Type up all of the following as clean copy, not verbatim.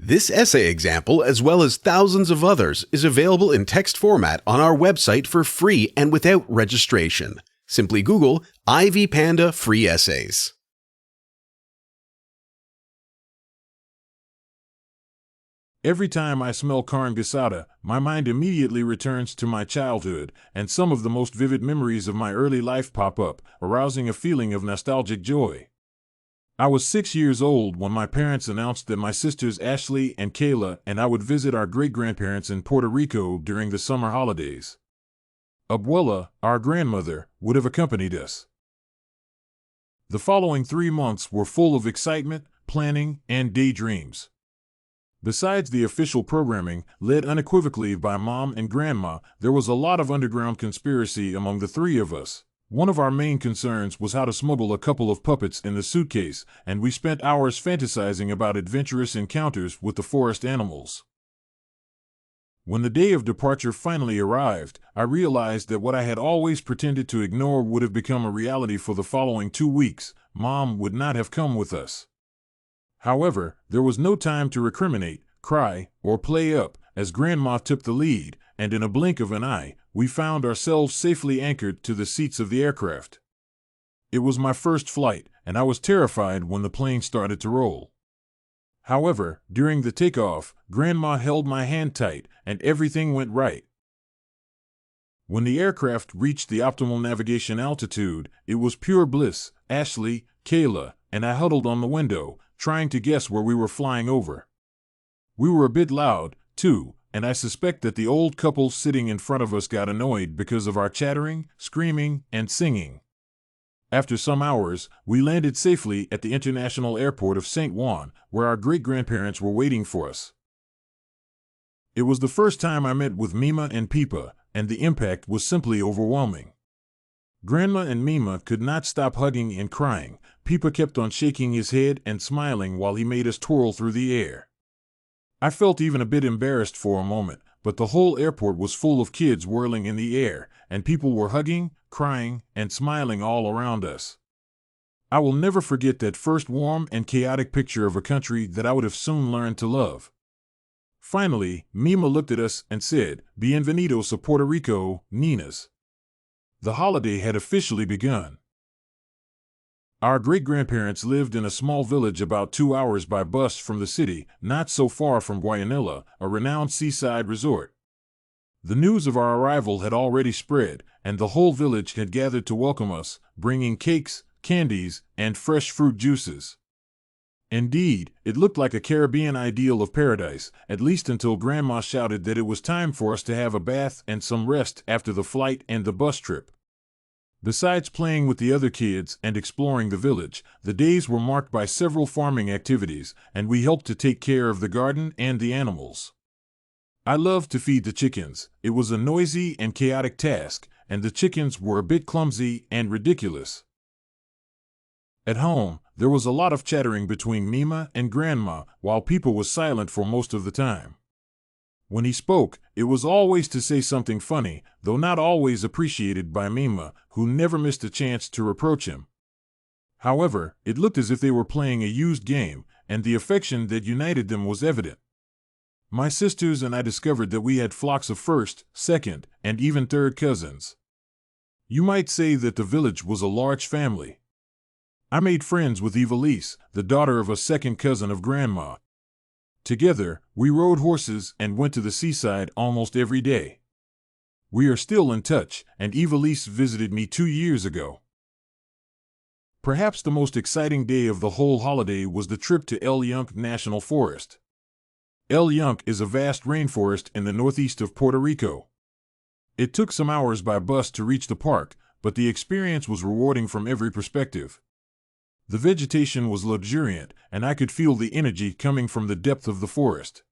This essay example, as well as thousands of others, is available in text format on our website for free and without registration. Simply Google Ivy Panda Free Essays. Every time I smell carne asada, my mind immediately returns to my childhood, and some of the most vivid memories of my early life pop up, arousing a feeling of nostalgic joy. I was 6 years old when my parents announced that my sisters Ashley and Kayla and I would visit our great-grandparents in Puerto Rico during the summer holidays. Abuela, our grandmother, would have accompanied us. The following 3 months were full of excitement, planning, and daydreams. Besides the official programming, led unequivocally by Mom and Grandma, there was a lot of underground conspiracy among the three of us. One of our main concerns was how to smuggle a couple of puppets in the suitcase, and we spent hours fantasizing about adventurous encounters with the forest animals. When the day of departure finally arrived, I realized that what I had always pretended to ignore would have become a reality for the following 2 weeks. Mom would not have come with us. However, there was no time to recriminate, cry, or play up, as Grandma took the lead, and in a blink of an eye, we found ourselves safely anchored to the seats of the aircraft. It was my first flight, and I was terrified when the plane started to roll. However, during the takeoff, Grandma held my hand tight, and everything went right. When the aircraft reached the optimal navigation altitude, it was pure bliss. Ashley, Kayla, and I huddled on the window, trying to guess where we were flying over. We were a bit loud, too, and I suspect that the old couple sitting in front of us got annoyed because of our chattering, screaming, and singing. After some hours, we landed safely at the International Airport of St. Juan, where our great-grandparents were waiting for us. It was the first time I met with Mima and Peepa, and the impact was simply overwhelming. Grandma and Mima could not stop hugging and crying. Peepa kept on shaking his head and smiling while he made us twirl through the air. I felt even a bit embarrassed for a moment, but the whole airport was full of kids whirling in the air, and people were hugging, crying, and smiling all around us. I will never forget that first warm and chaotic picture of a country that I would have soon learned to love. Finally, Mima looked at us and said, "Bienvenidos a Puerto Rico, ninas." The holiday had officially begun. Our great-grandparents lived in a small village about 2 hours by bus from the city, not so far from Guayanilla, a renowned seaside resort. The news of our arrival had already spread, and the whole village had gathered to welcome us, bringing cakes, candies, and fresh fruit juices. Indeed, it looked like a Caribbean ideal of paradise, at least until Grandma shouted that it was time for us to have a bath and some rest after the flight and the bus trip. Besides playing with the other kids and exploring the village, the days were marked by several farming activities, and we helped to take care of the garden and the animals. I loved to feed the chickens. It was a noisy and chaotic task, and the chickens were a bit clumsy and ridiculous. At home, there was a lot of chattering between Mima and Grandma, while Peepa was silent for most of the time. When he spoke, it was always to say something funny, though not always appreciated by Mima, who never missed a chance to reproach him. However, it looked as if they were playing a used game, and the affection that united them was evident. My sisters and I discovered that we had flocks of first, second, and even third cousins. You might say that the village was a large family. I made friends with Evelise, the daughter of a second cousin of Grandma. Together, we rode horses and went to the seaside almost every day. We are still in touch, and Evelise visited me 2 years ago. Perhaps the most exciting day of the whole holiday was the trip to El Yunque National Forest. El Yunque is a vast rainforest in the northeast of Puerto Rico. It took some hours by bus to reach the park, but the experience was rewarding from every perspective. The vegetation was luxuriant, and I could feel the energy coming from the depth of the forest.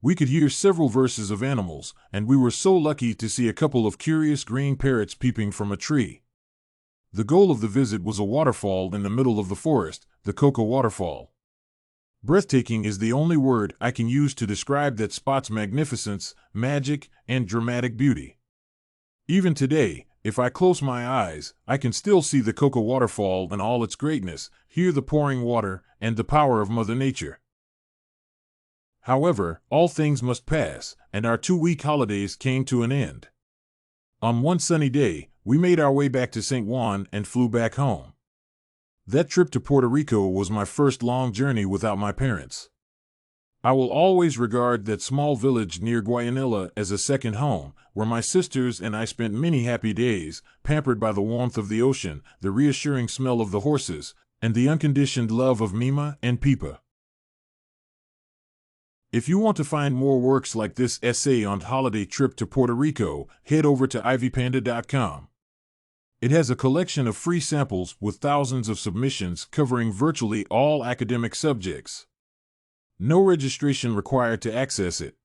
We could hear several verses of animals, and we were so lucky to see a couple of curious green parrots peeping from a tree. The goal of the visit was a waterfall in the middle of the forest, the Coca Waterfall. Breathtaking is the only word I can use to describe that spot's magnificence, magic, and dramatic beauty. Even today, if I close my eyes, I can still see the Coca Waterfall in all its greatness, hear the pouring water, and the power of Mother Nature. However, all things must pass, and our 2-week holidays came to an end. On one sunny day, we made our way back to St. Juan and flew back home. That trip to Puerto Rico was my first long journey without my parents. I will always regard that small village near Guayanilla as a second home, where my sisters and I spent many happy days, pampered by the warmth of the ocean, the reassuring smell of the horses, and the unconditioned love of Mima and Pipa. If you want to find more works like this essay on holiday trip to Puerto Rico, head over to ivypanda.com. It has a collection of free samples with thousands of submissions covering virtually all academic subjects. No registration required to access it.